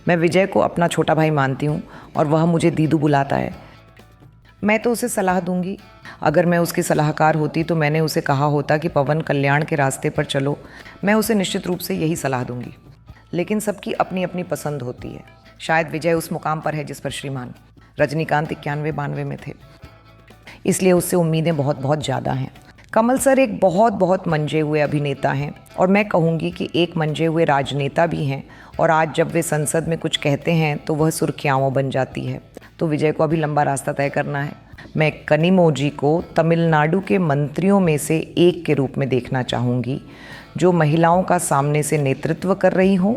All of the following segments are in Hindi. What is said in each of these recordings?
मैं विजय को अपना छोटा भाई मानती हूँ और वह मुझे दीदू बुलाता है। मैं तो उसे सलाह दूंगी। अगर मैं उसकी सलाहकार होती तो मैंने उसे कहा होता कि पवन कल्याण के रास्ते पर चलो। मैं उसे निश्चित रूप से यही सलाह दूंगी। लेकिन सबकी अपनी अपनी पसंद होती है। शायद विजय उस मुकाम पर है जिस पर श्रीमान रजनीकांत 91-92 में थे, इसलिए उससे उम्मीदें बहुत बहुत ज़्यादा हैं। कमल सर एक बहुत बहुत मंजे हुए अभिनेता हैं और मैं कहूँगी कि एक मंजे हुए राजनेता भी हैं। और आज जब वे संसद में कुछ कहते हैं तो वह सुर्खियाँ बन जाती है। तो विजय को अभी लंबा रास्ता तय करना है। मैं कनिमोझी को तमिलनाडु के मंत्रियों में से एक के रूप में देखना चाहूँगी, जो महिलाओं का सामने से नेतृत्व कर रही हों,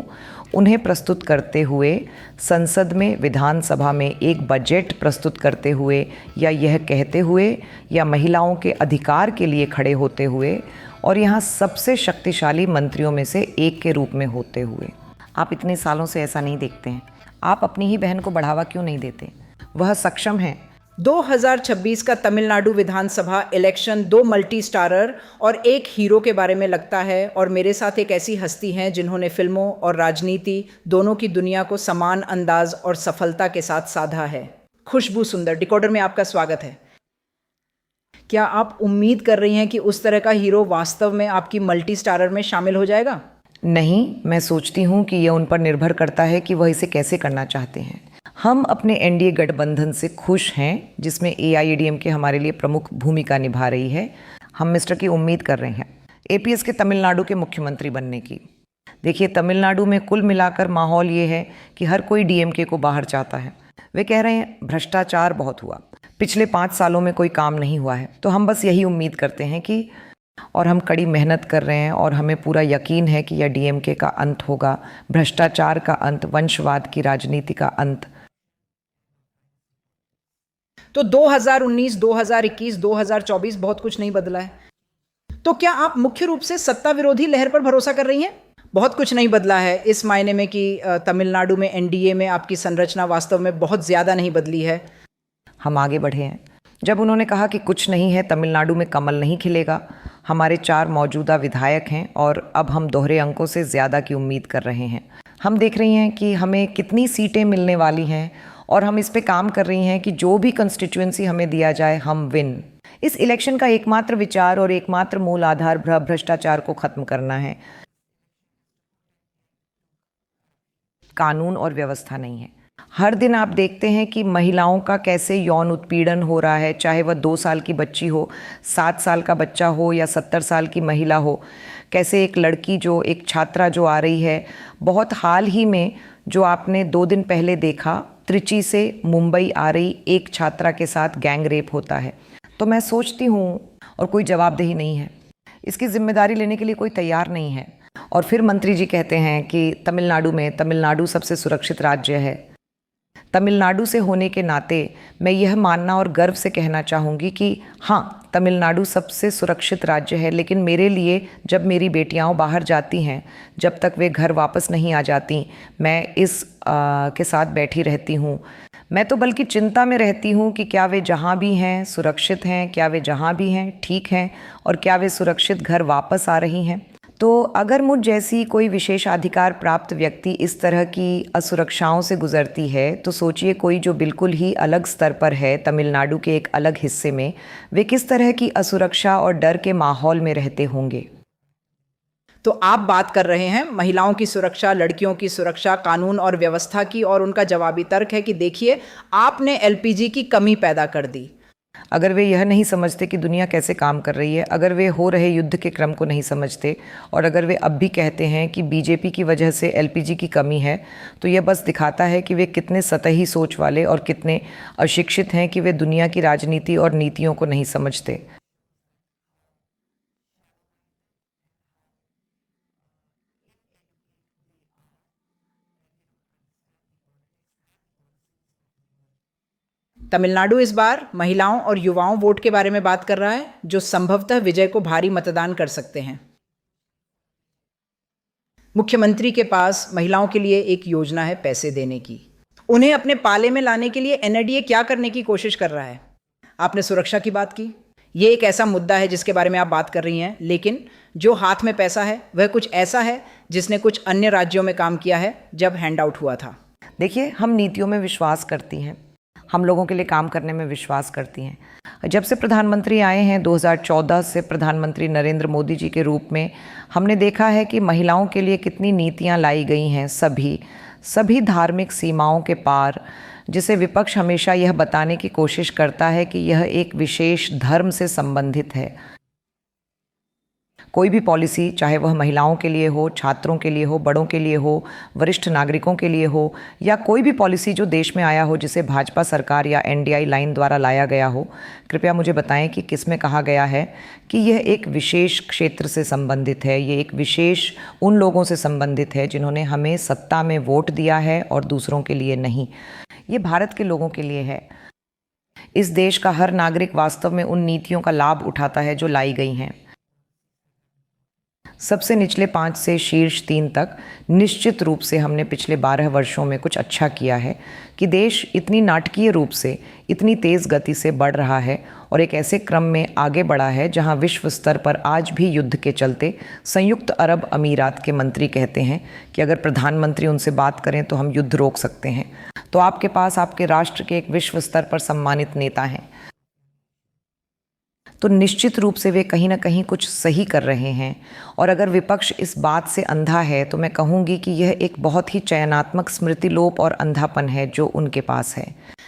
उन्हें प्रस्तुत करते हुए संसद में, विधानसभा में एक बजट प्रस्तुत करते हुए, या यह कहते हुए, या महिलाओं के अधिकार के लिए खड़े होते हुए, और यहाँ सबसे शक्तिशाली मंत्रियों में से एक के रूप में होते हुए। आप इतने सालों से ऐसा नहीं देखते हैं। आप अपनी ही बहन को बढ़ावा क्यों नहीं देते? वह सक्षम है। 2026 का तमिलनाडु विधानसभा इलेक्शन 2 मल्टी स्टारर और एक हीरो के बारे में लगता है। और मेरे साथ एक ऐसी हस्ती हैं जिन्होंने फिल्मों और राजनीति दोनों की दुनिया को समान अंदाज और सफलता के साथ साधा है। खुशबू सुंदर, डिकोडर में आपका स्वागत है। क्या आप उम्मीद कर रही हैं कि उस तरह का हीरो वास्तव में आपकी मल्टी स्टारर में शामिल हो जाएगा? नहीं, मैं सोचती हूँ कि यह उन पर निर्भर करता है कि वह इसे कैसे करना चाहते हैं। हम अपने एनडीए गठबंधन से खुश हैं, जिसमें एआईएडीएमके हमारे लिए प्रमुख भूमिका निभा रही है। हम मिस्टर की उम्मीद कर रहे हैं एपीएस के तमिलनाडु के मुख्यमंत्री बनने की। देखिए, तमिलनाडु में कुल मिलाकर माहौल ये है कि हर कोई डीएमके को बाहर चाहता है। वे कह रहे हैं भ्रष्टाचार बहुत हुआ, पिछले 5 सालों में कोई काम नहीं हुआ है। तो हम बस यही उम्मीद करते हैं कि, और हम कड़ी मेहनत कर रहे हैं और हमें पूरा यकीन है कि यह डीएमके का अंत होगा, भ्रष्टाचार का अंत, वंशवाद की राजनीति का अंत। तो 2019, 2021, 2024 बहुत कुछ नहीं बदला है। तो क्या आप मुख्य रूप से सत्ता विरोधी लहर पर भरोसा कर रही हैं? बहुत कुछ नहीं बदला है इस मायने में कि तमिलनाडु में एनडीए में आपकी संरचना वास्तव में बहुत ज़्यादा नहीं बदली है। हम आगे बढ़े हैं। जब उन्होंने कहा कि कुछ नहीं है, तमिलनाडु में कमल नहीं खिलेगा, हमारे 4 मौजूदा विधायक हैं और अब हम दोहरे अंकों से ज़्यादा की उम्मीद कर रहे हैं। हम देख रही हैं कि हमें कितनी सीटें मिलने वाली हैं और हम इस पे काम कर रही हैं कि जो भी कंस्टिट्यूएंसी हमें दिया जाए हम विन। इस इलेक्शन का एकमात्र विचार और एकमात्र मूल आधार भ्रष्टाचार को ख़त्म करना है। कानून और व्यवस्था नहीं है। हर दिन आप देखते हैं कि महिलाओं का कैसे यौन उत्पीड़न हो रहा है, चाहे वह 2 साल की बच्ची हो, 7 साल का बच्चा हो या 70 साल की महिला हो। कैसे एक लड़की जो, एक छात्रा जो आ रही है, बहुत हाल ही में जो आपने 2 दिन पहले देखा, त्रिची से मुंबई आ रही एक छात्रा के साथ गैंग रेप होता है। तो मैं सोचती हूँ, और कोई जवाबदेही नहीं है, इसकी जिम्मेदारी लेने के लिए कोई तैयार नहीं है। और फिर मंत्री जी कहते हैं कि तमिलनाडु सबसे सुरक्षित राज्य है। तमिलनाडु से होने के नाते मैं यह मानना और गर्व से कहना चाहूँगी कि हाँ, तमिलनाडु सबसे सुरक्षित राज्य है। लेकिन मेरे लिए जब मेरी बेटियाँ बाहर जाती हैं, जब तक वे घर वापस नहीं आ जाती, मैं इस के साथ बैठी रहती हूँ। मैं तो बल्कि चिंता में रहती हूँ कि क्या वे जहाँ भी हैं सुरक्षित हैं, क्या वे जहाँ भी हैं ठीक हैं, और क्या वे सुरक्षित घर वापस आ रही हैं। तो अगर मुझ जैसी कोई विशेषाधिकार प्राप्त व्यक्ति इस तरह की असुरक्षाओं से गुजरती है, तो सोचिए कोई जो बिल्कुल ही अलग स्तर पर है, तमिलनाडु के एक अलग हिस्से में, वे किस तरह की असुरक्षा और डर के माहौल में रहते होंगे। तो आप बात कर रहे हैं महिलाओं की सुरक्षा, लड़कियों की सुरक्षा, कानून और व्यवस्था की, और उनका जवाबी तर्क है कि देखिए, आपने एलपीजी की कमी पैदा कर दी। अगर वे यह नहीं समझते कि दुनिया कैसे काम कर रही है, अगर वे हो रहे युद्ध के क्रम को नहीं समझते, और अगर वे अब भी कहते हैं कि बीजेपी की वजह से एलपीजी की कमी है, तो यह बस दिखाता है कि वे कितने सतही सोच वाले और कितने अशिक्षित हैं कि वे दुनिया की राजनीति और नीतियों को नहीं समझते। तमिलनाडु इस बार महिलाओं और युवाओं वोट के बारे में बात कर रहा है, जो संभवतः विजय को भारी मतदान कर सकते हैं। मुख्यमंत्री के पास महिलाओं के लिए एक योजना है पैसे देने की। उन्हें अपने पाले में लाने के लिए एनडीए क्या करने की कोशिश कर रहा है? आपने सुरक्षा की बात की। ये एक ऐसा मुद्दा है जिसके बारे में आप बात कर रही हैं, लेकिन जो हाथ में पैसा है वह कुछ ऐसा है जिसने कुछ अन्य राज्यों में काम किया है जब हैंड आउट हुआ था। देखिए, हम नीतियों में विश्वास करती हैं, हम लोगों के लिए काम करने में विश्वास करती हैं। जब से प्रधानमंत्री आए हैं 2014 से प्रधानमंत्री नरेंद्र मोदी जी के रूप में, हमने देखा है कि महिलाओं के लिए कितनी नीतियां लाई गई हैं, सभी धार्मिक सीमाओं के पार, जिसे विपक्ष हमेशा यह बताने की कोशिश करता है कि यह एक विशेष धर्म से संबंधित है। कोई भी पॉलिसी, चाहे वह महिलाओं के लिए हो, छात्रों के लिए हो, बड़ों के लिए हो, वरिष्ठ नागरिकों के लिए हो, या कोई भी पॉलिसी जो देश में आया हो जिसे भाजपा सरकार या एनडीआई लाइन द्वारा लाया गया हो, कृपया मुझे बताएं कि किस में कहा गया है कि यह एक विशेष क्षेत्र से संबंधित है, ये एक विशेष उन लोगों से संबंधित है जिन्होंने हमें सत्ता में वोट दिया है और दूसरों के लिए नहीं। ये भारत के लोगों के लिए है। इस देश का हर नागरिक वास्तव में उन नीतियों का लाभ उठाता है जो लाई गई हैं। सबसे निचले 5 से शीर्ष 3 तक निश्चित रूप से हमने पिछले 12 वर्षों में कुछ अच्छा किया है कि देश इतनी नाटकीय रूप से, इतनी तेज़ गति से बढ़ रहा है और एक ऐसे क्रम में आगे बढ़ा है जहां विश्व स्तर पर आज भी युद्ध के चलते संयुक्त अरब अमीरात के मंत्री कहते हैं कि अगर प्रधानमंत्री उनसे बात करें तो हम युद्ध रोक सकते हैं। तो आपके पास आपके राष्ट्र के एक विश्व स्तर पर सम्मानित नेता हैं, तो निश्चित रूप से वे कहीं ना कहीं कुछ सही कर रहे हैं। और अगर विपक्ष इस बात से अंधा है तो मैं कहूँगी कि यह एक बहुत ही चयनात्मक स्मृतिलोप और अंधापन है जो उनके पास है।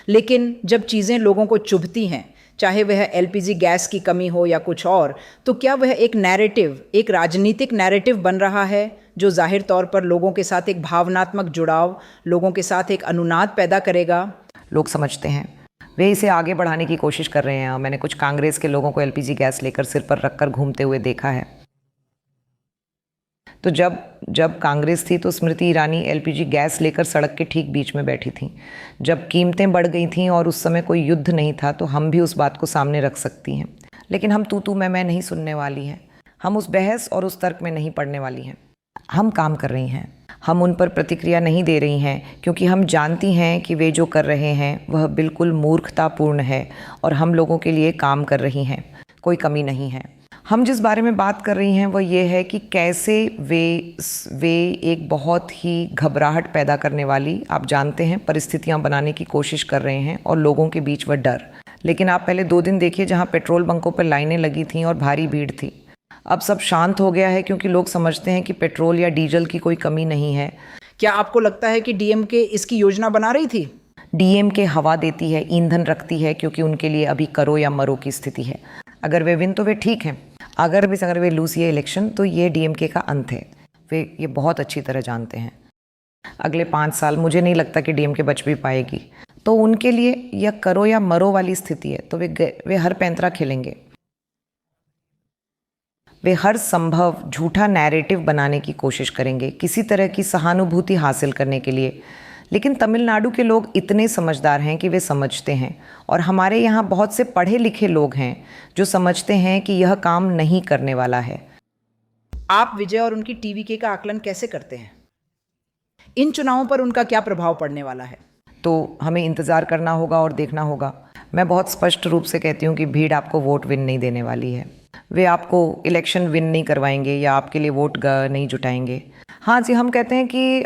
लेकिन जब चीज़ें लोगों को चुभती हैं, चाहे वह एलपीजी गैस की कमी हो या कुछ और, तो क्या वह एक नैरेटिव, एक राजनीतिक नैरेटिव बन रहा है जो जाहिर तौर पर लोगों के साथ एक भावनात्मक जुड़ाव, लोगों के साथ एक अनुनाद पैदा करेगा? लोग समझते हैं, वे इसे आगे बढ़ाने की कोशिश कर रहे हैं। मैंने कुछ कांग्रेस के लोगों को एलपीजी गैस लेकर सिर पर रखकर घूमते हुए देखा है। तो जब कांग्रेस थी तो स्मृति ईरानी एलपीजी गैस लेकर सड़क के ठीक बीच में बैठी थी। जब कीमतें बढ़ गई थीं और उस समय कोई युद्ध नहीं था तो हम भी उस बात को सामने रख सकती हैं। लेकिन हम तू मैं नहीं सुनने वाली हैं। हम उस बहस और उस तर्क में नहीं पड़ने वाली हैं। हम काम कर रही हैं, हम उन पर प्रतिक्रिया नहीं दे रही हैं, क्योंकि हम जानती हैं कि वे जो कर रहे हैं वह बिल्कुल मूर्खतापूर्ण है और हम लोगों के लिए काम कर रही हैं, कोई कमी नहीं है। हम जिस बारे में बात कर रही हैं वह ये है कि कैसे वे एक बहुत ही घबराहट पैदा करने वाली, आप जानते हैं, परिस्थितियां बनाने की कोशिश कर रहे हैं और लोगों के बीच वह डर। लेकिन आप पहले 2 दिन देखिए जहां पेट्रोल बंकों पर लाइनें लगी थीं और भारी भीड़ थी। अब सब शांत हो गया है क्योंकि लोग समझते हैं कि पेट्रोल या डीजल की कोई कमी नहीं है। क्या आपको लगता है कि डीएमके इसकी योजना बना रही थी? डीएमके हवा देती है, ईंधन रखती है, क्योंकि उनके लिए अभी करो या मरो की स्थिति है। अगर वे विन तो वे ठीक हैं, अगर वे लूज ये इलेक्शन तो ये डीएमके का अंत है। वे ये बहुत अच्छी तरह जानते हैं। अगले 5 साल मुझे नहीं लगता कि डीएमके बच भी पाएगी। तो उनके लिए यह करो या मरो वाली स्थिति है। तो वे हर पैंतरा खेलेंगे, वे हर संभव झूठा नैरेटिव बनाने की कोशिश करेंगे किसी तरह की सहानुभूति हासिल करने के लिए। लेकिन तमिलनाडु के लोग इतने समझदार हैं कि वे समझते हैं, और हमारे यहाँ बहुत से पढ़े लिखे लोग हैं जो समझते हैं कि यह काम नहीं करने वाला है। आप विजय और उनकी टीवीके का आकलन कैसे करते हैं? इन चुनावों पर उनका क्या प्रभाव पड़ने वाला है? तो हमें इंतज़ार करना होगा और देखना होगा। मैं बहुत स्पष्ट रूप से कहती हूँ कि भीड़ आपको वोट विन नहीं देने वाली है। वे आपको इलेक्शन विन नहीं करवाएंगे या आपके लिए वोट नहीं जुटाएंगे। हाँ जी, हम कहते हैं कि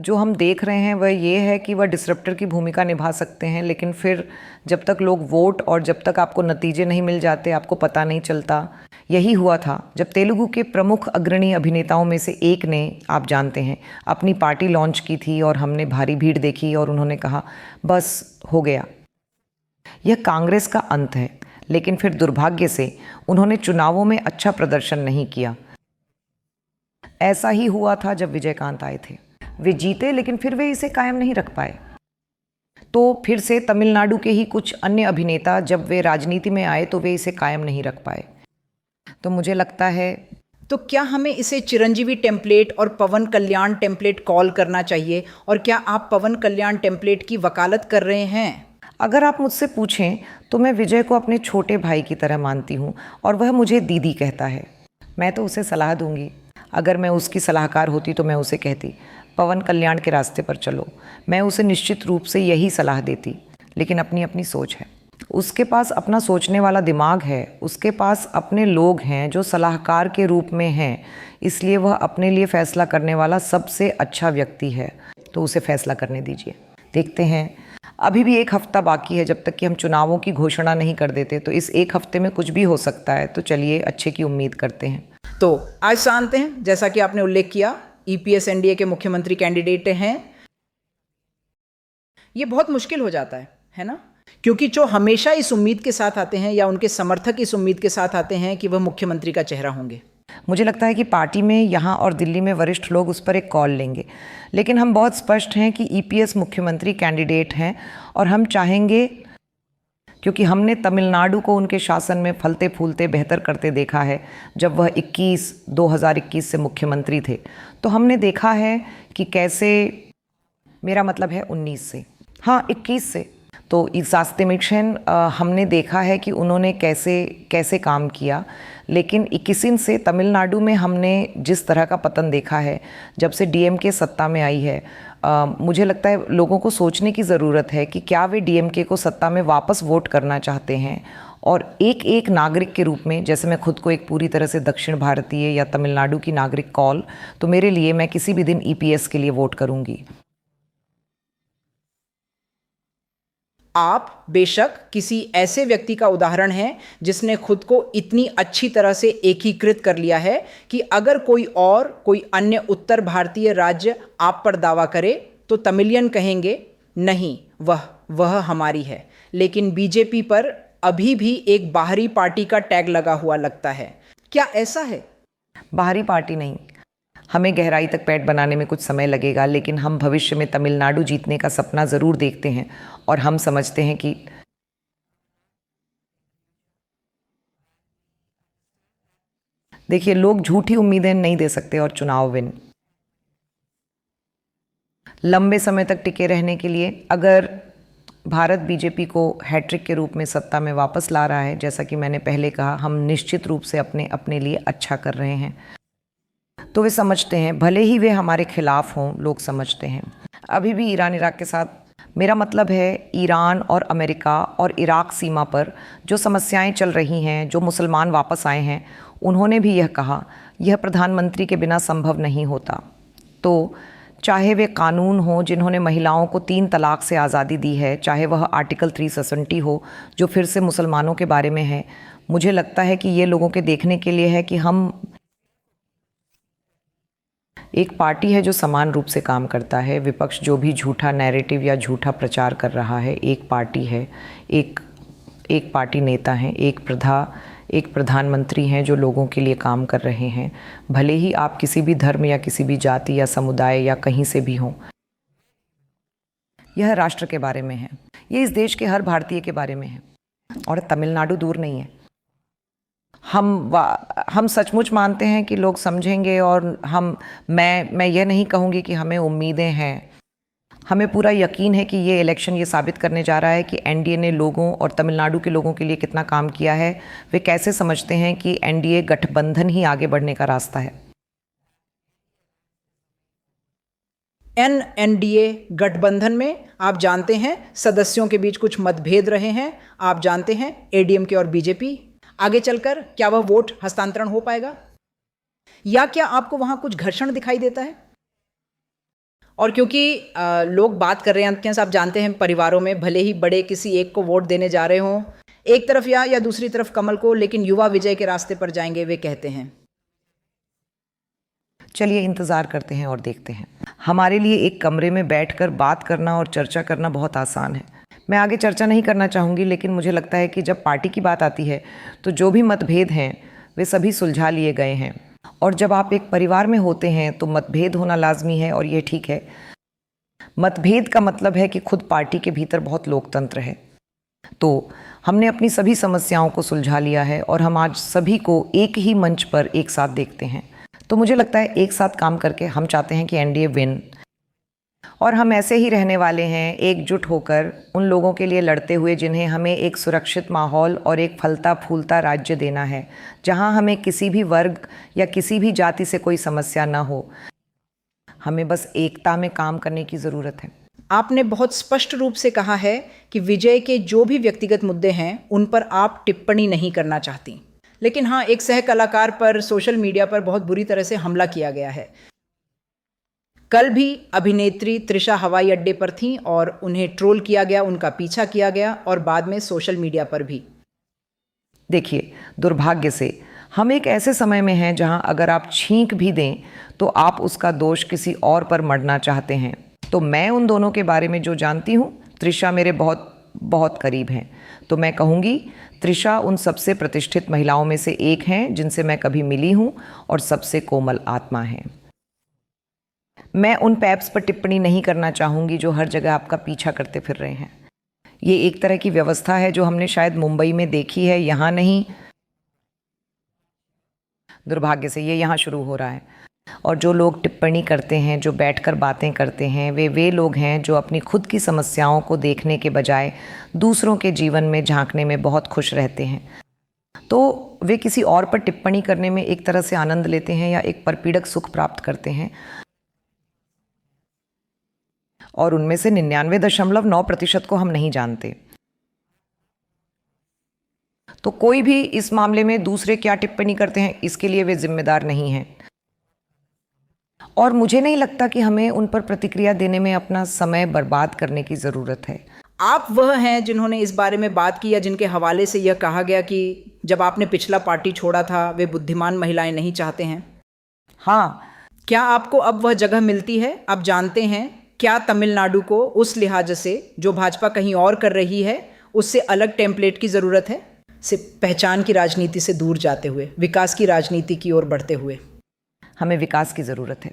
जो हम देख रहे हैं वह ये है कि वह डिसरप्टर की भूमिका निभा सकते हैं, लेकिन फिर जब तक लोग वोट और जब तक आपको नतीजे नहीं मिल जाते आपको पता नहीं चलता। यही हुआ था जब तेलुगु के प्रमुख अग्रणी अभिनेताओं में से एक ने, आप जानते हैं, अपनी पार्टी लॉन्च की थी और हमने भारी भीड़ देखी और उन्होंने कहा बस हो गया। यह कांग्रेस का अंत है। लेकिन फिर दुर्भाग्य से उन्होंने चुनावों में अच्छा प्रदर्शन नहीं किया। ऐसा ही हुआ था जब विजयकांत आए थे। वे जीते लेकिन फिर वे इसे कायम नहीं रख पाए। तो फिर से तमिलनाडु के ही कुछ अन्य अभिनेता जब वे राजनीति में आए तो वे इसे कायम नहीं रख पाए। तो मुझे लगता है, तो क्या हमें इसे चिरंजीवी टेम्पलेट और पवन कल्याण टेम्पलेट कॉल करना चाहिए? और क्या आप पवन कल्याण टेम्पलेट की वकालत कर रहे हैं? अगर आप मुझसे पूछें तो मैं विजय को अपने छोटे भाई की तरह मानती हूँ और वह मुझे दीदी कहता है। मैं तो उसे सलाह दूंगी। अगर मैं उसकी सलाहकार होती तो मैं उसे कहती पवन कल्याण के रास्ते पर चलो। मैं उसे निश्चित रूप से यही सलाह देती। लेकिन अपनी अपनी सोच है, उसके पास अपना सोचने वाला दिमाग है, उसके पास अपने लोग हैं जो सलाहकार के रूप में हैं, इसलिए वह अपने लिए फैसला करने वाला सबसे अच्छा व्यक्ति है। तो उसे फैसला करने दीजिए। देखते हैं, अभी भी एक हफ्ता बाकी है जब तक कि हम चुनावों की घोषणा नहीं कर देते, तो इस एक हफ्ते में कुछ भी हो सकता है। तो चलिए अच्छे की उम्मीद करते हैं। तो आज जानते हैं, जैसा कि आपने उल्लेख किया, ईपीएस एनडीए के मुख्यमंत्री कैंडिडेट हैं। ये बहुत मुश्किल हो जाता है ना, क्योंकि जो हमेशा इस उम्मीद के साथ आते हैं या उनके समर्थक इस उम्मीद के साथ आते हैं कि वह मुख्यमंत्री का चेहरा होंगे। मुझे लगता है कि पार्टी में यहाँ और दिल्ली में वरिष्ठ लोग उस पर एक कॉल लेंगे, लेकिन हम बहुत स्पष्ट हैं कि ईपीएस मुख्यमंत्री कैंडिडेट हैं और हम चाहेंगे, क्योंकि हमने तमिलनाडु को उनके शासन में फलते फूलते बेहतर करते देखा है। जब वह 2021 से मुख्यमंत्री थे तो हमने देखा है कि कैसे, मेरा मतलब है 19 से, हाँ 21 से, तो इस रास्ते मिशन हमने देखा है कि उन्होंने कैसे कैसे काम किया। लेकिन 21 से तमिलनाडु में हमने जिस तरह का पतन देखा है जब से डीएमके सत्ता में आई है, मुझे लगता है लोगों को सोचने की ज़रूरत है कि क्या वे डीएमके को सत्ता में वापस वोट करना चाहते हैं। और एक एक नागरिक के रूप में, जैसे मैं खुद को एक पूरी तरह से दक्षिण भारतीय या तमिलनाडु की नागरिक कॉल, तो मेरे लिए मैं किसी भी दिन ईपीएस के लिए वोट करूँगी। आप बेशक किसी ऐसे व्यक्ति का उदाहरण हैं जिसने खुद को इतनी अच्छी तरह से एकीकृत कर लिया है कि अगर कोई अन्य उत्तर भारतीय राज्य आप पर दावा करे तो तमिलियन कहेंगे नहीं, वह हमारी है। लेकिन बीजेपी पर अभी भी एक बाहरी पार्टी का टैग लगा हुआ लगता है। क्या ऐसा है? बाहरी पार्टी नहीं, हमें गहराई तक पैठ बनाने में कुछ समय लगेगा, लेकिन हम भविष्य में तमिलनाडु जीतने का सपना ज़रूर देखते हैं। और हम समझते हैं कि देखिए, लोग झूठी उम्मीदें नहीं दे सकते और चुनाव विन लंबे समय तक टिके रहने के लिए अगर भारत बीजेपी को हैट्रिक के रूप में सत्ता में वापस ला रहा है, जैसा कि मैंने पहले कहा, हम निश्चित रूप से अपने लिए अच्छा कर रहे हैं। तो वे समझते हैं, भले ही वे हमारे खिलाफ हों, लोग समझते हैं। अभी भी ईरान इराक के साथ, मेरा मतलब है ईरान और अमेरिका और इराक सीमा पर जो समस्याएं चल रही हैं, जो मुसलमान वापस आए हैं, उन्होंने भी यह कहा, यह प्रधानमंत्री के बिना संभव नहीं होता। तो चाहे वे कानून हो जिन्होंने महिलाओं को 3 तलाक से आज़ादी दी है, चाहे वह आर्टिकल 370 हो जो फिर से मुसलमानों के बारे में है, मुझे लगता है कि ये लोगों के देखने के लिए है कि हम एक पार्टी है जो समान रूप से काम करता है। विपक्ष जो भी झूठा नैरेटिव या झूठा प्रचार कर रहा है, एक पार्टी है, एक पार्टी नेता हैं, एक प्रधानमंत्री हैं जो लोगों के लिए काम कर रहे हैं। भले ही आप किसी भी धर्म या किसी भी जाति या समुदाय या कहीं से भी हों, यह राष्ट्र के बारे में है, ये इस देश के हर भारतीय के बारे में है। और तमिलनाडु दूर नहीं है। हम सचमुच मानते हैं कि लोग समझेंगे, और मैं यह नहीं कहूँगी कि हमें उम्मीदें हैं, हमें पूरा यकीन है कि ये इलेक्शन ये साबित करने जा रहा है कि एनडीए ने लोगों और तमिलनाडु के लोगों के लिए कितना काम किया है। वे कैसे समझते हैं कि एनडीए गठबंधन ही आगे बढ़ने का रास्ता है। एनडीए गठबंधन में आप जानते हैं सदस्यों के बीच कुछ मतभेद रहे हैं। आप जानते हैं एडीएमके और बीजेपी, आगे चलकर क्या वह वोट हस्तांतरण हो पाएगा, या क्या आपको वहां कुछ घर्षण दिखाई देता है? और क्योंकि लोग बात कर रहे हैं, आप जानते हैं परिवारों में भले ही बड़े किसी एक को वोट देने जा रहे हों, एक तरफ या दूसरी तरफ कमल को, लेकिन युवा विजय के रास्ते पर जाएंगे, वे कहते हैं। चलिए इंतज़ार करते हैं और देखते हैं। हमारे लिए एक कमरे में बैठकर बात करना और चर्चा करना बहुत आसान है। मैं आगे चर्चा नहीं करना चाहूँगी, लेकिन मुझे लगता है कि जब पार्टी की बात आती है तो जो भी मतभेद हैं वे सभी सुलझा लिए गए हैं। और जब आप एक परिवार में होते हैं तो मतभेद होना लाजमी है, और ये ठीक है। मतभेद का मतलब है कि खुद पार्टी के भीतर बहुत लोकतंत्र है। तो हमने अपनी सभी समस्याओं को सुलझा लिया है और हम आज सभी को एक ही मंच पर एक साथ देखते हैं। तो मुझे लगता है एक साथ काम करके हम चाहते हैं कि एनडीए विन, और हम ऐसे ही रहने वाले हैं, एकजुट होकर उन लोगों के लिए लड़ते हुए जिन्हें हमें एक सुरक्षित माहौल और एक फलता फूलता राज्य देना है, जहां हमें किसी भी वर्ग या किसी भी जाति से कोई समस्या ना हो। हमें बस एकता में काम करने की ज़रूरत है। आपने बहुत स्पष्ट रूप से कहा है कि विजय के जो भी व्यक्तिगत मुद्दे हैं उन पर आप टिप्पणी नहीं करना चाहती, लेकिन हाँ, एक सह कलाकार पर सोशल मीडिया पर बहुत बुरी तरह से हमला किया गया है। कल भी अभिनेत्री तृषा हवाई अड्डे पर थीं और उन्हें ट्रोल किया गया, उनका पीछा किया गया और बाद में सोशल मीडिया पर भी। देखिए, दुर्भाग्य से हम एक ऐसे समय में हैं जहां अगर आप छींक भी दें तो आप उसका दोष किसी और पर मढ़ना चाहते हैं। तो मैं उन दोनों के बारे में जो जानती हूँ, तृषा मेरे बहुत बहुत करीब हैं, तो मैं कहूँगी तृषा उन सबसे प्रतिष्ठित महिलाओं में से एक हैं जिनसे मैं कभी मिली हूँ और सबसे कोमल आत्मा हैं। मैं उन पैप्स पर टिप्पणी नहीं करना चाहूँगी जो हर जगह आपका पीछा करते फिर रहे हैं। ये एक तरह की व्यवस्था है जो हमने शायद मुंबई में देखी है, यहाँ नहीं। दुर्भाग्य से ये यहाँ शुरू हो रहा है। और जो लोग टिप्पणी करते हैं, जो बैठकर बातें करते हैं, वे लोग हैं जो अपनी खुद की समस्याओं को देखने के बजाय दूसरों के जीवन में झांकने में बहुत खुश रहते हैं। तो वे किसी और पर टिप्पणी करने में एक तरह से आनंद लेते हैं या एक परपीड़क सुख प्राप्त करते हैं। और उनमें से 99.9% को हम नहीं जानते। तो कोई भी इस मामले में दूसरे क्या टिप्पणी करते हैं इसके लिए वे जिम्मेदार नहीं हैं। और मुझे नहीं लगता कि हमें उन पर प्रतिक्रिया देने में अपना समय बर्बाद करने की ज़रूरत है। आप वह हैं जिन्होंने इस बारे में बात की या जिनके हवाले से यह कहा गया कि जब आपने पिछला पार्टी छोड़ा था वे बुद्धिमान महिलाएं नहीं चाहते हैं? हाँ। क्या आपको अब वह जगह मिलती है? आप जानते हैं क्या तमिलनाडु को उस लिहाज से जो भाजपा कहीं और कर रही है उससे अलग टेम्पलेट की ज़रूरत है? सिर्फ पहचान की राजनीति से दूर जाते हुए विकास की राजनीति की ओर बढ़ते हुए। हमें विकास की ज़रूरत है,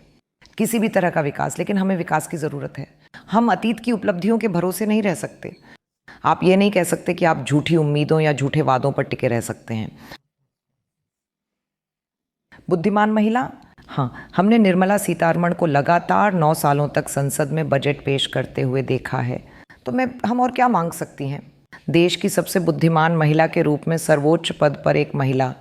किसी भी तरह का विकास, लेकिन हमें विकास की ज़रूरत है। हम अतीत की उपलब्धियों के भरोसे नहीं रह सकते। आप ये नहीं कह सकते कि आप झूठी उम्मीदों या झूठे वादों पर टिके रह सकते हैं। बुद्धिमान महिला, हाँ, हमने निर्मला सीतारमण को लगातार 9 सालों तक संसद में बजट पेश करते हुए देखा है। तो हम और क्या मांग सकती हैं? देश की सबसे बुद्धिमान महिला के रूप में सर्वोच्च पद पर एक महिला,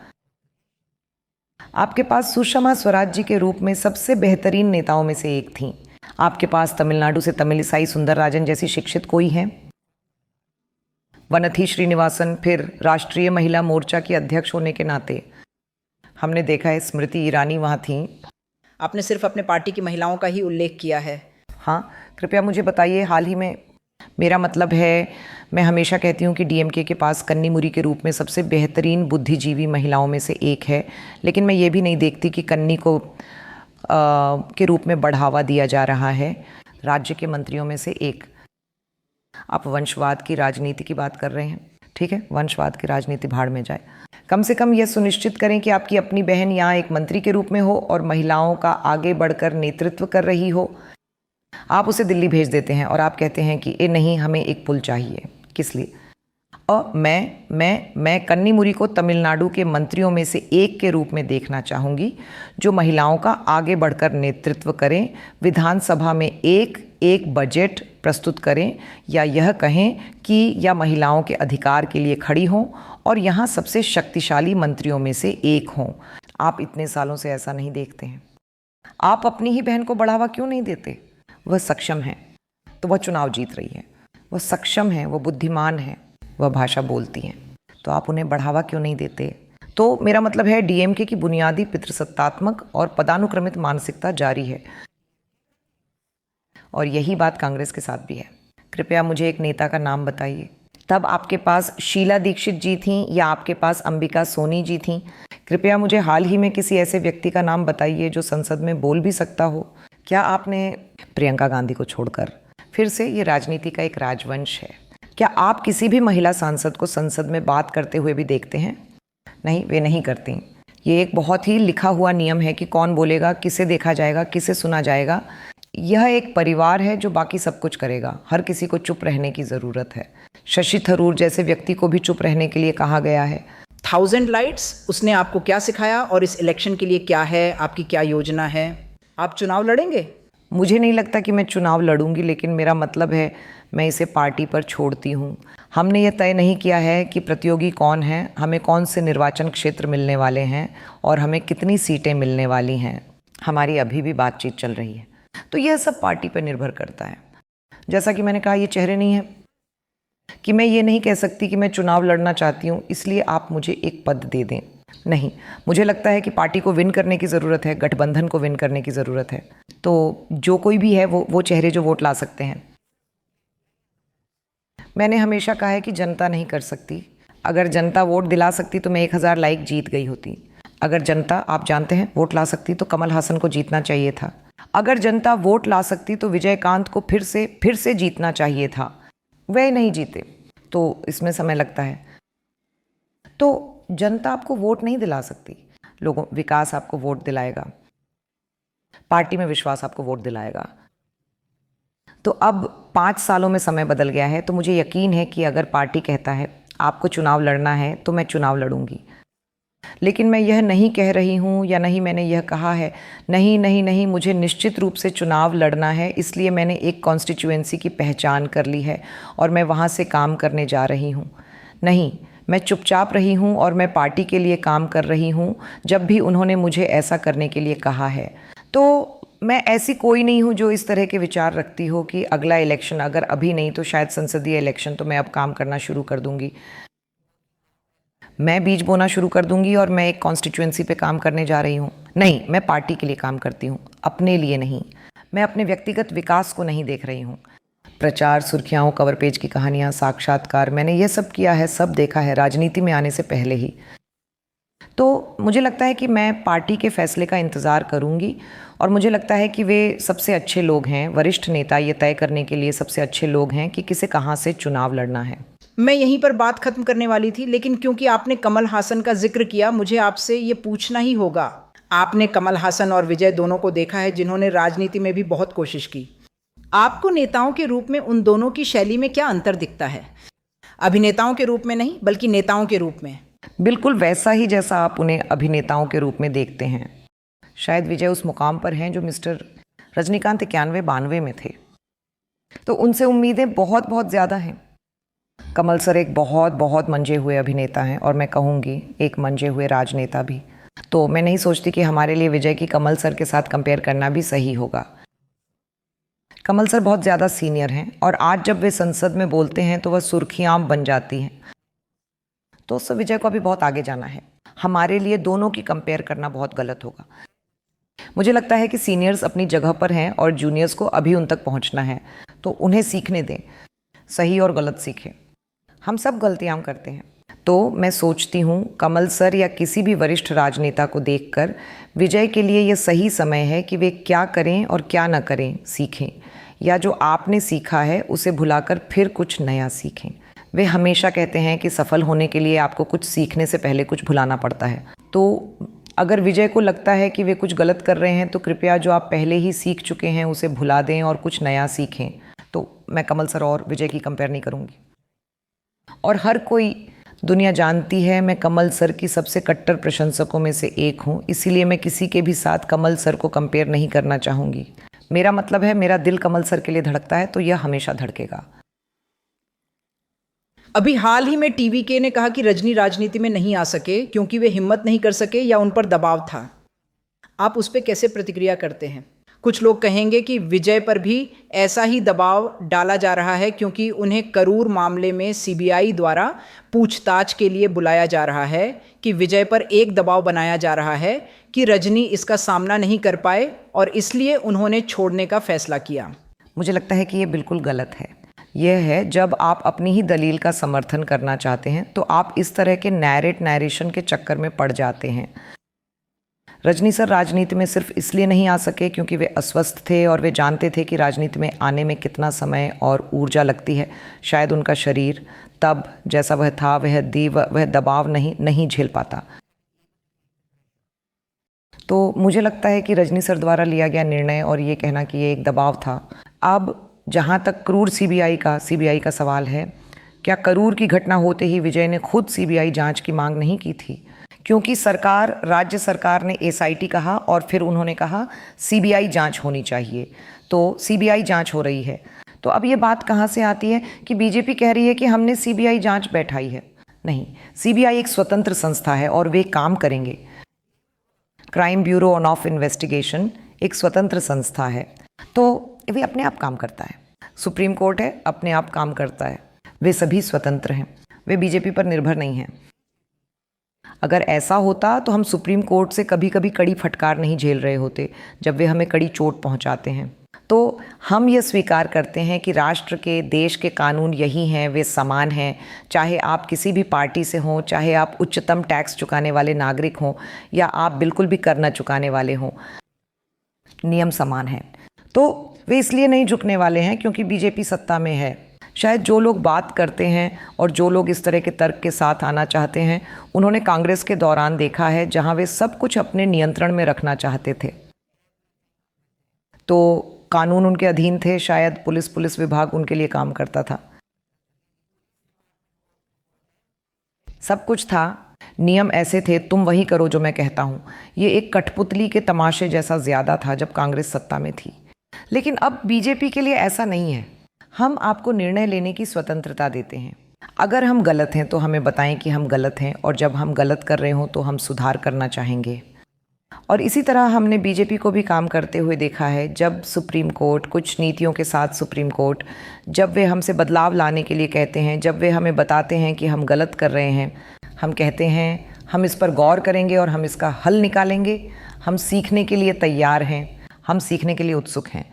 आपके पास सुषमा स्वराज जी के रूप में सबसे बेहतरीन नेताओं में से एक थीं। आपके पास तमिलनाडु से तमिलिसाई सुंदरराजन जैसी शिक्षित कोई है? वनथी श्रीनिवासन फिर राष्ट्रीय महिला मोर्चा की अध्यक्ष होने के नाते हमने देखा है स्मृति ईरानी वहाँ थीं। आपने सिर्फ अपने पार्टी की महिलाओं का ही उल्लेख किया है। हाँ, कृपया मुझे बताइए, हाल ही में, मेरा मतलब है, मैं हमेशा कहती हूँ कि डीएमके के पास कन्नीमुरी के रूप में सबसे बेहतरीन बुद्धिजीवी महिलाओं में से एक है, लेकिन मैं ये भी नहीं देखती कि कन्नी को के रूप में बढ़ावा दिया जा रहा है। राज्य के मंत्रियों में से एक। आप वंशवाद की राजनीति की बात कर रहे हैं, ठीक है, वंशवाद की राजनीति भाड़ में जाए। कम से कम यह सुनिश्चित करें कि आपकी अपनी बहन यहाँ एक मंत्री के रूप में हो और महिलाओं का आगे बढ़कर नेतृत्व कर रही हो। आप उसे दिल्ली भेज देते हैं और आप कहते हैं कि नहीं, हमें एक पुल चाहिए। किस लिए? और मैं कन्नीमुरी को तमिलनाडु के मंत्रियों में से एक के रूप में देखना चाहूँगी जो महिलाओं का आगे बढ़कर नेतृत्व करें, विधानसभा में एक बजट प्रस्तुत करें, या यह कहें कि या महिलाओं के अधिकार के लिए खड़ी हों और यहाँ सबसे शक्तिशाली मंत्रियों में से एक हों। आप इतने सालों से ऐसा नहीं देखते हैं। आप अपनी ही बहन को बढ़ावा क्यों नहीं देते? वह सक्षम है तो वह चुनाव जीत रही है, वह सक्षम है, वह बुद्धिमान है, वह भाषा बोलती हैं, तो आप उन्हें बढ़ावा क्यों नहीं देते? तो मेरा मतलब है डीएमके की बुनियादी पितृसत्तात्मक और पदानुक्रमित मानसिकता जारी है और यही बात कांग्रेस के साथ भी है। कृपया मुझे एक नेता का नाम बताइए। तब आपके पास शीला दीक्षित जी थीं या आपके पास अंबिका सोनी जी थीं? कृपया मुझे हाल ही में किसी ऐसे व्यक्ति का नाम बताइए जो संसद में बोल भी सकता हो। क्या आपने प्रियंका गांधी को छोड़कर, फिर से ये राजनीति का एक राजवंश है, क्या आप किसी भी महिला सांसद को संसद में बात करते हुए भी देखते हैं? नहीं, वे नहीं करती। ये एक बहुत ही लिखा हुआ नियम है कि कौन बोलेगा, किसे देखा जाएगा, किसे सुना जाएगा। यह एक परिवार है जो बाकी सब कुछ करेगा। हर किसी को चुप रहने की ज़रूरत है। शशि थरूर जैसे व्यक्ति को भी चुप रहने के लिए कहा गया है। 1000 लाइट्स, उसने आपको क्या सिखाया और इस इलेक्शन के लिए क्या है, आपकी क्या योजना है? आप चुनाव लड़ेंगे? मुझे नहीं लगता कि मैं चुनाव लड़ूंगी, लेकिन मेरा मतलब है मैं इसे पार्टी पर छोड़ती हूँ। हमने यह तय नहीं किया है कि प्रतियोगी कौन है, हमें कौन से निर्वाचन क्षेत्र मिलने वाले हैं और हमें कितनी सीटें मिलने वाली हैं। हमारी अभी भी बातचीत चल रही है, तो यह सब पार्टी पर निर्भर करता है। जैसा कि मैंने कहा, ये चेहरे नहीं है कि मैं ये नहीं कह सकती कि मैं चुनाव लड़ना चाहती हूँ इसलिए आप मुझे एक पद दे दें। नहीं, मुझे लगता है कि पार्टी को विन करने की ज़रूरत है, गठबंधन को विन करने की ज़रूरत है। तो जो कोई भी है वो चेहरे जो वोट ला सकते हैं। मैंने हमेशा कहा है कि जनता नहीं कर सकती। अगर जनता वोट दिला सकती तो मैं 1000 लाइक जीत गई होती। अगर जनता, आप जानते हैं, वोट ला सकती तो कमल हासन को जीतना चाहिए था। अगर जनता वोट ला सकती तो विजयकांत को फिर से जीतना चाहिए था। वह नहीं जीते, तो इसमें समय लगता है। तो जनता आपको वोट नहीं दिला सकती। लोगों, विकास आपको वोट दिलाएगा, पार्टी में विश्वास आपको वोट दिलाएगा। तो अब 5 सालों में समय बदल गया है, तो मुझे यकीन है कि अगर पार्टी कहता है आपको चुनाव लड़ना है तो मैं चुनाव लड़ूंगी। लेकिन मैं यह नहीं कह रही हूँ या नहीं मैंने यह कहा है, नहीं नहीं नहीं, मुझे निश्चित रूप से चुनाव लड़ना है, इसलिए मैंने एक कॉन्स्टिट्यूएंसी की पहचान कर ली है और मैं वहाँ से काम करने जा रही हूँ। नहीं, मैं चुपचाप रही हूँ और मैं पार्टी के लिए काम कर रही हूँ जब भी उन्होंने मुझे ऐसा करने के लिए कहा है। तो मैं ऐसी कोई नहीं हूँ जो इस तरह के विचार रखती हो कि अगला इलेक्शन, अगर अभी नहीं तो शायद संसदीय इलेक्शन, तो मैं अब काम करना शुरू कर दूंगी। मैं बीज बोना शुरू कर दूंगी और मैं एक कॉन्स्टिट्यूएंसी पे काम करने जा रही हूँ। नहीं, मैं पार्टी के लिए काम करती हूँ, अपने लिए नहीं। मैं अपने व्यक्तिगत विकास को नहीं देख रही हूँ। प्रचार, सुर्खियाँ, कवर पेज की कहानियाँ, साक्षात्कार, मैंने ये सब किया है, सब देखा है राजनीति में आने से पहले ही। तो मुझे लगता है कि मैं पार्टी के फैसले का इंतज़ार करूंगी और मुझे लगता है कि वे सबसे अच्छे लोग हैं, वरिष्ठ नेता ये तय करने के लिए सबसे अच्छे लोग हैं कि किसे कहाँ से चुनाव लड़ना है। मैं यहीं पर बात खत्म करने वाली थी, लेकिन क्योंकि आपने कमल हासन का जिक्र किया, मुझे आपसे ये पूछना ही होगा। आपने कमल हासन और विजय दोनों को देखा है, जिन्होंने राजनीति में भी बहुत कोशिश की। आपको नेताओं के रूप में उन दोनों की शैली में क्या अंतर दिखता है? अभिनेताओं के रूप में नहीं, बल्कि नेताओं के रूप में। बिल्कुल वैसा ही जैसा आप उन्हें अभिनेताओं के रूप में देखते हैं। शायद विजय उस मुकाम पर हैं जो मिस्टर रजनीकांत 91-92 में थे, तो उनसे उम्मीदें बहुत बहुत ज़्यादा हैं। कमल सर एक बहुत बहुत मंजे हुए अभिनेता हैं और मैं कहूँगी एक मंजे हुए राजनेता भी। तो मैं नहीं सोचती कि हमारे लिए विजय की कमल सर के साथ कंपेयर करना भी सही होगा। कमल सर बहुत ज़्यादा सीनियर हैं और आज जब वे संसद में बोलते हैं तो वह सुर्खियाँ बन जाती हैं। तो उससे विजय को अभी बहुत आगे जाना है। हमारे लिए दोनों की कंपेयर करना बहुत गलत होगा। मुझे लगता है कि सीनियर्स अपनी जगह पर हैं और जूनियर्स को अभी उन तक पहुंचना है, तो उन्हें सीखने दें, सही और गलत सीखें। हम सब गलतियां करते हैं। तो मैं सोचती हूँ कमल सर या किसी भी वरिष्ठ राजनेता को देखकर विजय के लिए यह सही समय है कि वे क्या करें और क्या न करें सीखें, या जो आपने सीखा है उसे भुलाकर फिर कुछ नया सीखें। वे हमेशा कहते हैं कि सफल होने के लिए आपको कुछ सीखने से पहले कुछ भुलाना पड़ता है। तो अगर विजय को लगता है कि वे कुछ गलत कर रहे हैं तो कृपया जो आप पहले ही सीख चुके हैं उसे भुला दें और कुछ नया सीखें। तो मैं कमल सर और विजय की कंपेयर नहीं करूँगी। और हर कोई, दुनिया जानती है मैं कमल सर की सबसे कट्टर प्रशंसकों में से एक हूँ, इसीलिए मैं किसी के भी साथ कमल सर को कंपेयर नहीं करना चाहूँगी। मेरा मतलब है मेरा दिल कमल सर के लिए धड़कता है तो यह हमेशा धड़केगा। अभी हाल ही में टीवीके ने कहा कि रजनी राजनीति में नहीं आ सके क्योंकि वे हिम्मत नहीं कर सके या उन पर दबाव था। आप उस पर कैसे प्रतिक्रिया करते हैं? कुछ लोग कहेंगे कि विजय पर भी ऐसा ही दबाव डाला जा रहा है क्योंकि उन्हें करूर मामले में सीबीआई द्वारा पूछताछ के लिए बुलाया जा रहा है, कि विजय पर एक दबाव बनाया जा रहा है कि रजनी इसका सामना नहीं कर पाए और इसलिए उन्होंने छोड़ने का फैसला किया। मुझे लगता है कि ये बिल्कुल गलत है। यह है, जब आप अपनी ही दलील का समर्थन करना चाहते हैं तो आप इस तरह के नैरेशन के चक्कर में पड़ जाते हैं। रजनी सर राजनीति में सिर्फ इसलिए नहीं आ सके क्योंकि वे अस्वस्थ थे और वे जानते थे कि राजनीति में आने में कितना समय और ऊर्जा लगती है। शायद उनका शरीर तब जैसा वह था वह दबाव नहीं झेल पाता। तो मुझे लगता है कि रजनी सर द्वारा लिया गया निर्णय और ये कहना कि ये एक दबाव था। अब जहाँ तक क्रूर सीबीआई का सवाल है, क्या करूर की घटना होते ही विजय ने खुद सीबीआई जांच की मांग नहीं की थी? क्योंकि राज्य सरकार ने एसआईटी कहा और फिर उन्होंने कहा सीबीआई जांच होनी चाहिए, तो सीबीआई जांच हो रही है। तो अब ये बात कहाँ से आती है कि बीजेपी कह रही है कि हमने सीबीआई जांच बैठाई है? नहीं, सीबीआई एक स्वतंत्र संस्था है और वे काम करेंगे। क्राइम ब्यूरो ऑफ इन्वेस्टिगेशन एक स्वतंत्र संस्था है, तो वे अपने आप काम करता है। सुप्रीम कोर्ट है, अपने आप काम करता है। वे सभी स्वतंत्र हैं, वे बीजेपी पर निर्भर नहीं हैं। अगर ऐसा होता तो हम सुप्रीम कोर्ट से कभी कभी कड़ी फटकार नहीं झेल रहे होते जब वे हमें कड़ी चोट पहुंचाते हैं। तो हम ये स्वीकार करते हैं कि राष्ट्र के, देश के कानून यही हैं, वे समान हैं, चाहे आप किसी भी पार्टी से हों, चाहे आप उच्चतम टैक्स चुकाने वाले नागरिक हों या आप बिल्कुल भी कर न चुकाने वाले हों, नियम समान हैं। तो वे इसलिए नहीं झुकने वाले हैं क्योंकि बीजेपी सत्ता में है। शायद जो लोग बात करते हैं और जो लोग इस तरह के तर्क के साथ आना चाहते हैं, उन्होंने कांग्रेस के दौरान देखा है जहां वे सब कुछ अपने नियंत्रण में रखना चाहते थे। तो कानून उनके अधीन थे, शायद पुलिस विभाग उनके लिए काम करता था, सब कुछ था, नियम ऐसे थे, तुम वही करो जो मैं कहता हूँ। ये एक कठपुतली के तमाशे जैसा ज़्यादा था जब कांग्रेस सत्ता में थी। लेकिन अब बीजेपी के लिए ऐसा नहीं है। हम आपको निर्णय लेने की स्वतंत्रता देते हैं। अगर हम गलत हैं तो हमें बताएं कि हम गलत हैं, और जब हम गलत कर रहे हों तो हम सुधार करना चाहेंगे। और इसी तरह हमने बीजेपी को भी काम करते हुए देखा है। जब सुप्रीम कोर्ट, कुछ नीतियों के साथ सुप्रीम कोर्ट, जब वे हमसे बदलाव लाने के लिए कहते हैं, जब वे हमें बताते हैं कि हम गलत कर रहे हैं, हम कहते हैं हम इस पर गौर करेंगे और हम इसका हल निकालेंगे। हम सीखने के लिए तैयार हैं, हम सीखने के लिए उत्सुक हैं।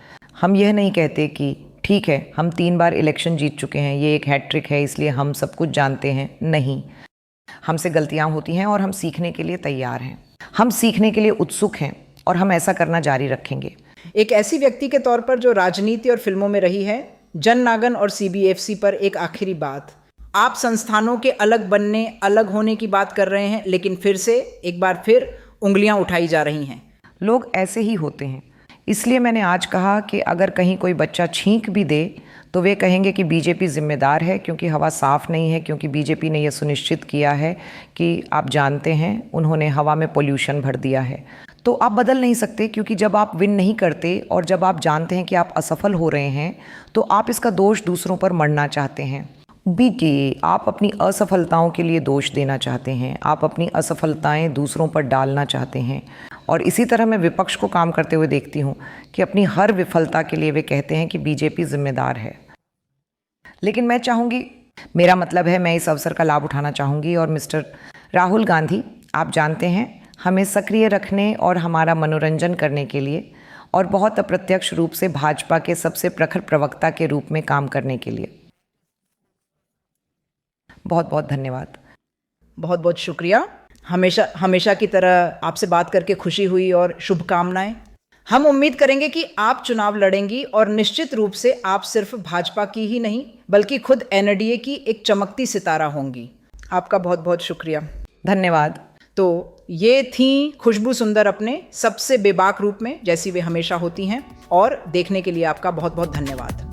हम यह नहीं कहते कि ठीक है, हम 3 बार इलेक्शन जीत चुके हैं, ये एक हैट्रिक है इसलिए हम सब कुछ जानते हैं। नहीं, हमसे गलतियां होती हैं और हम सीखने के लिए तैयार हैं, हम सीखने के लिए उत्सुक हैं और हम ऐसा करना जारी रखेंगे। एक ऐसी व्यक्ति के तौर पर जो राजनीति और फिल्मों में रही है, जननायक और सीबीएफसी पर एक आखिरी बात। आप संस्थानों के अलग बनने, अलग होने की बात कर रहे हैं, लेकिन फिर से एक बार फिर उंगलियां उठाई जा रही हैं। लोग ऐसे ही होते हैं। इसलिए मैंने आज कहा कि अगर कहीं कोई बच्चा छींक भी दे तो वे कहेंगे कि बीजेपी जिम्मेदार है, क्योंकि हवा साफ़ नहीं है, क्योंकि बीजेपी ने यह सुनिश्चित किया है कि आप जानते हैं उन्होंने हवा में पोल्यूशन भर दिया है। तो आप बदल नहीं सकते, क्योंकि जब आप विन नहीं करते और जब आप जानते हैं कि आप असफल हो रहे हैं तो आप इसका दोष दूसरों पर मढ़ना चाहते हैं। बीटी, आप अपनी असफलताओं के लिए दोष देना चाहते हैं, आप अपनी असफलताएं दूसरों पर डालना चाहते हैं। और इसी तरह मैं विपक्ष को काम करते हुए देखती हूँ कि अपनी हर विफलता के लिए वे कहते हैं कि बीजेपी जिम्मेदार है। लेकिन मैं चाहूँगी, मेरा मतलब है मैं इस अवसर का लाभ उठाना चाहूँगी और मिस्टर राहुल गांधी, आप जानते हैं, हमें सक्रिय रखने और हमारा मनोरंजन करने के लिए और बहुत अप्रत्यक्ष रूप से भाजपा के सबसे प्रखर प्रवक्ता के रूप में काम करने के लिए बहुत बहुत धन्यवाद। बहुत बहुत शुक्रिया। हमेशा की तरह आपसे बात करके खुशी हुई और शुभकामनाएं। हम उम्मीद करेंगे कि आप चुनाव लड़ेंगी और निश्चित रूप से आप सिर्फ भाजपा की ही नहीं बल्कि खुद एनडीए की एक चमकती सितारा होंगी। आपका बहुत बहुत शुक्रिया। धन्यवाद। तो ये थी खुशबू सुंदर अपने सबसे बेबाक रूप में, जैसी वे हमेशा होती हैं, और देखने के लिए आपका बहुत बहुत धन्यवाद।